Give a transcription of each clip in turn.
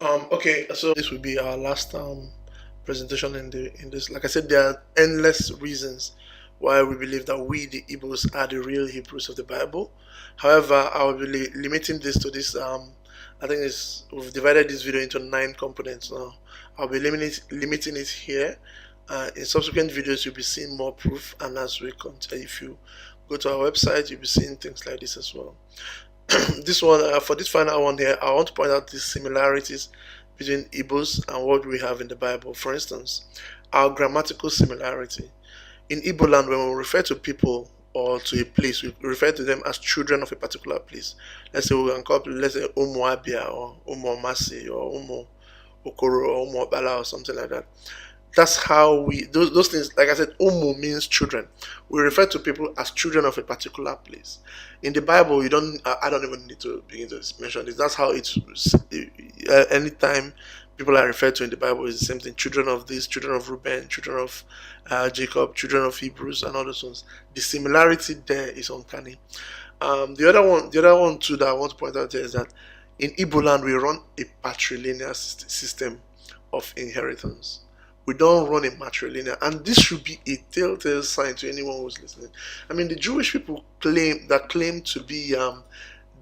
Okay, so this will be our last presentation in this. Like I said, there are endless reasons why we believe that we, the Igbos, are the real Hebrews of the Bible. However, I will be limiting this to this. I think we've divided this video into 9 components now. I'll be limiting it here. In subsequent videos, you'll be seeing more proof, and as we continue, if you go to our website, you'll be seeing things like this as well. This one, for this final one here, I want to point out the similarities between Igbos and what we have in the Bible. For instance, our grammatical similarity. In Igbo land, when we refer to people or to a place, we refer to them as children of a particular place. Let's say we can call people, let's say Umu Abia or Umu Masi or Umu Okoro or Umu Bala or something like that. That's how we those things. Like I said, umu means children. We refer to people as children of a particular place. In the Bible, you don't. I don't even need to begin to mention this. That's how it's. Anytime people are referred to in the Bible, is the same thing. Children of this, children of Reuben, children of Jacob, children of Hebrews, and all those ones. The similarity there is uncanny. The other one too that I want to point out here is that in Igbo land we run a patrilineal system of inheritance. We don't run a matrilineal, and this should be a telltale sign to anyone who's listening. I mean, the Jewish people claim to be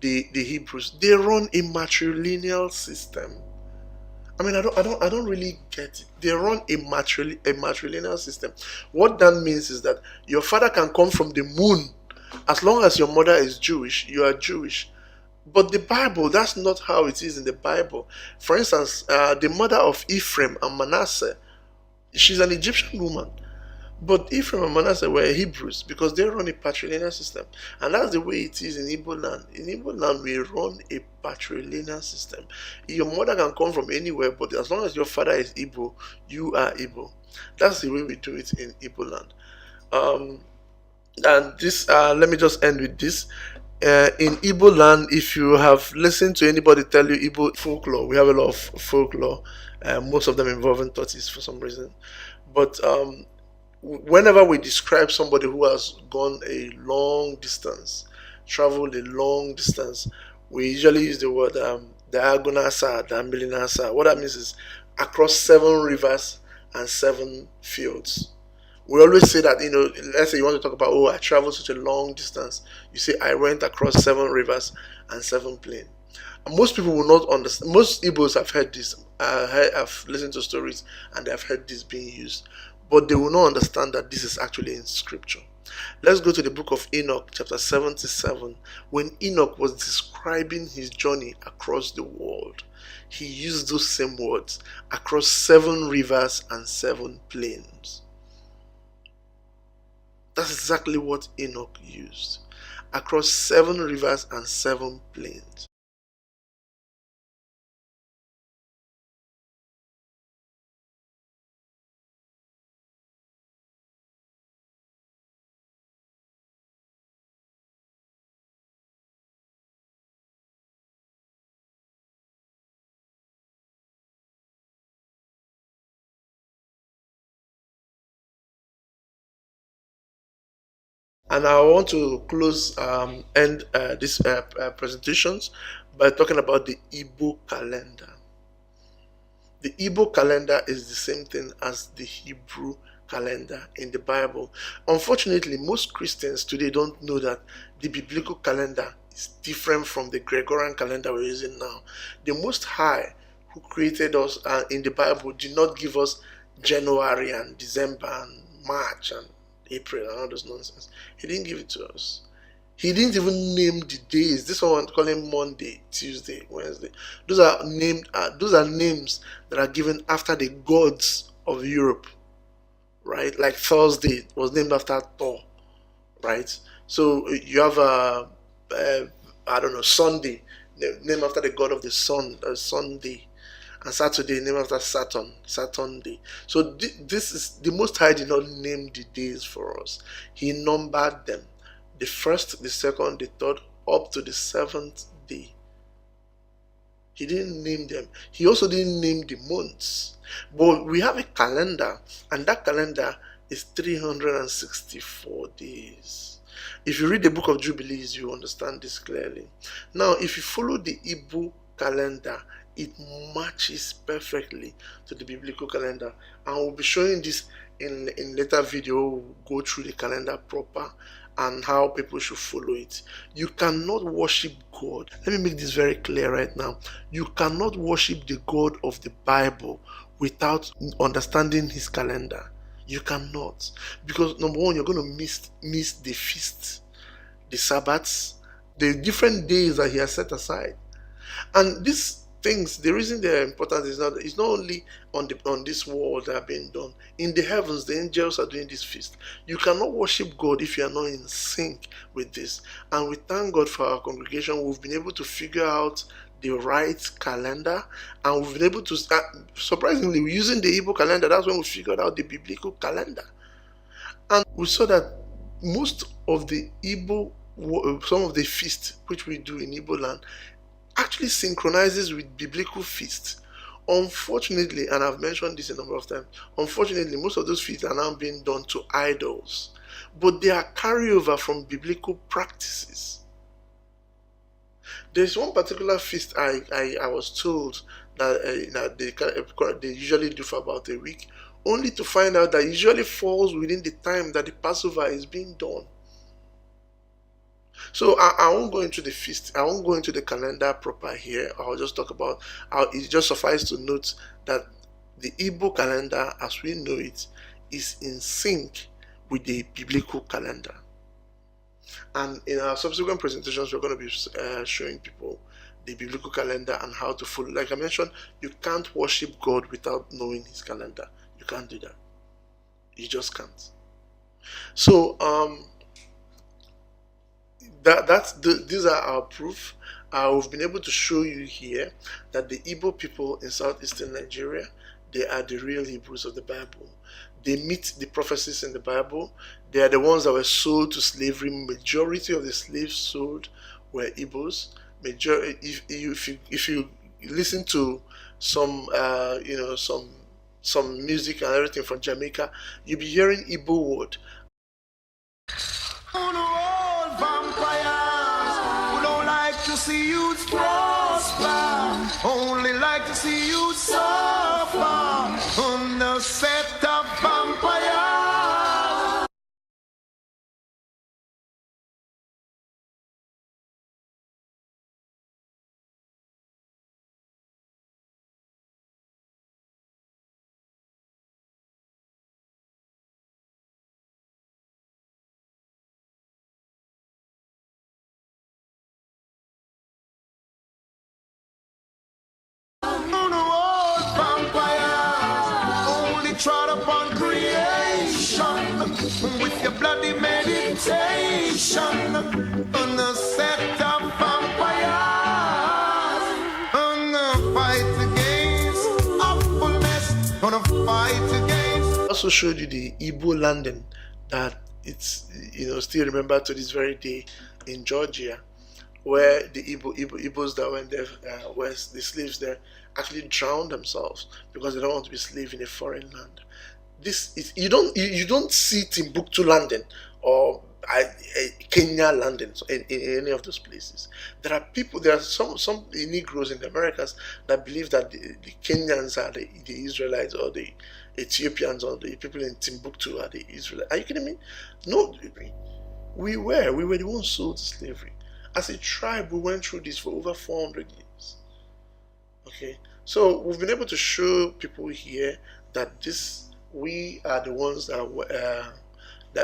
the Hebrews. They run a matrilineal system. I mean, I don't really get it. They run a matrilineal system. What that means is that your father can come from the moon, as long as your mother is Jewish, you are Jewish. But the Bible, that's not how it is in the Bible. For instance, the mother of Ephraim and Manasseh, she's an Egyptian woman. But Ephraim and Manasseh were Hebrews because they run a patrilineal system. And that's the way it is in Igbo land. In Igbo land, we run a patrilineal system. Your mother can come from anywhere, but as long as your father is Igbo, you are Igbo. That's the way we do it in Igbo land. And this, let me just end with this. In Igbo land, if you have listened to anybody tell you Igbo folklore, we have a lot of folklore, most of them involving tortoise for some reason. But whenever we describe somebody who has gone a long distance, traveled a long distance, we usually use the word diagonasa, dambilinasa. What that means is across 7 rivers and 7 fields. We always say that, let's say you want to talk about, oh, I traveled such a long distance. You say, I went across 7 rivers and 7 plains. And most people will not understand. Most Igbos have heard this, have listened to stories, and they have heard this being used. But they will not understand that this is actually in scripture. Let's go to the book of Enoch, chapter 77. When Enoch was describing his journey across the world, he used those same words, across 7 rivers and 7 plains. That's exactly what Enoch used. Across 7 rivers and 7 plains. And I want to end these presentations by talking about the Igbo calendar. The Igbo calendar is the same thing as the Hebrew calendar in the Bible. Unfortunately, most Christians today don't know that the biblical calendar is different from the Gregorian calendar we're using now. The Most High, who created us in the Bible, did not give us January and December and March and April and all those nonsense. He didn't give it to us. He didn't even name the days. This one calling Monday, Tuesday, Wednesday. Those are named. Those are names that are given after the gods of Europe, right? Like Thursday was named after Thor, right? So you have I don't know, Sunday named after the god of the sun, Sunday, and Saturday named after Saturn Day. So this is the Most High did not name the days for us. He numbered them. The first, the second, the third, up to the 7th day. He didn't name them. He also didn't name the months. But we have a calendar, and that calendar is 364 days. If you read the book of Jubilees, you understand this clearly. Now, if you follow the Igbo calendar, it matches perfectly to the biblical calendar. And we'll be showing this in later video. We'll go through the calendar proper and how people should follow it. You cannot worship God. Let me make this very clear right now. You cannot worship the God of the Bible without understanding his calendar. You cannot. Because number one, you're going to miss the feasts, the Sabbaths, the different days that he has set aside. And these things, the reason they're important is not only on this world that are being done. In the heavens, the angels are doing this feast. You cannot worship God if you are not in sync with this. And we thank God for our congregation. We've been able to figure out the right calendar, and we've been able to surprisingly, we're using the Igbo calendar. That's when we figured out the biblical calendar. And we saw that most of the Igbo, some of the feasts which we do in Igbo land, actually synchronizes with biblical feasts. Unfortunately, and I've mentioned this a number of times, unfortunately, most of those feasts are now being done to idols, but they are carryover from biblical practices. There's one particular feast I was told that they usually do for about a week, only to find out that it usually falls within the time that the Passover is being done. So I won't go into the feast. I won't go into the calendar proper here. I'll just talk about how it just suffices to note that the Igbo calendar, as we know it, is in sync with the biblical calendar. And in our subsequent presentations, we're going to be showing people the biblical calendar and how to follow. Like I mentioned, you can't worship God without knowing his calendar. You can't do that. You just can't. So these are our proof. We've been able to show you here that the Igbo people in southeastern Nigeria, they are the real Hebrews of the Bible. They meet the prophecies in the Bible. They are the ones that were sold to slavery. Majority of the slaves sold were Igbos. If you listen to some some music and everything from Jamaica, you'll be hearing Igbo word. See you prosper, only like to see you suffer on the set of vampire. Trod upon creation with your bloody meditation on the set of vampires, on the fight against awfulness, on the fight against. I also showed you the Igbo landing that it's still remembered to this very day in Georgia, where the Igbos that went there, were the slaves there, actually drowned themselves because they don't want to be slaves in a foreign land. This is you don't see Timbuktu landing or Kenya landing in any of those places. There are some Negroes in the Americas that believe that the Kenyans are the Israelites, or the Ethiopians or the people in Timbuktu are the Israelites. Are you kidding me? No, we were the ones sold to slavery. As a tribe, we went through this for over 400 years. Okay, so we've been able to show people here that we are the ones that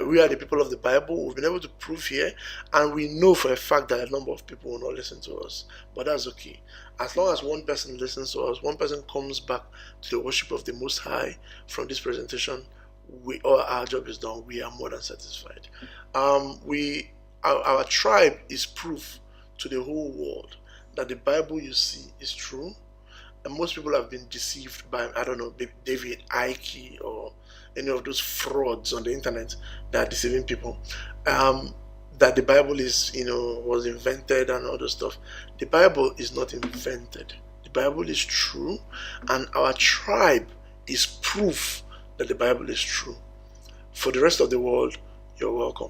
we are the people of the Bible. We've been able to prove here, and we know for a fact that a number of people will not listen to us, but that's okay. As long as one person listens to us, one person comes back to the worship of the Most High from this presentation, our job is done. We are more than satisfied. Our tribe is proof to the whole world that the Bible you see is true. And most people have been deceived by, I don't know, David Icke or any of those frauds on the internet that are deceiving people. That the Bible is, was invented and all those stuff. The Bible is not invented. The Bible is true, and our tribe is proof that the Bible is true. For the rest of the world, you're welcome.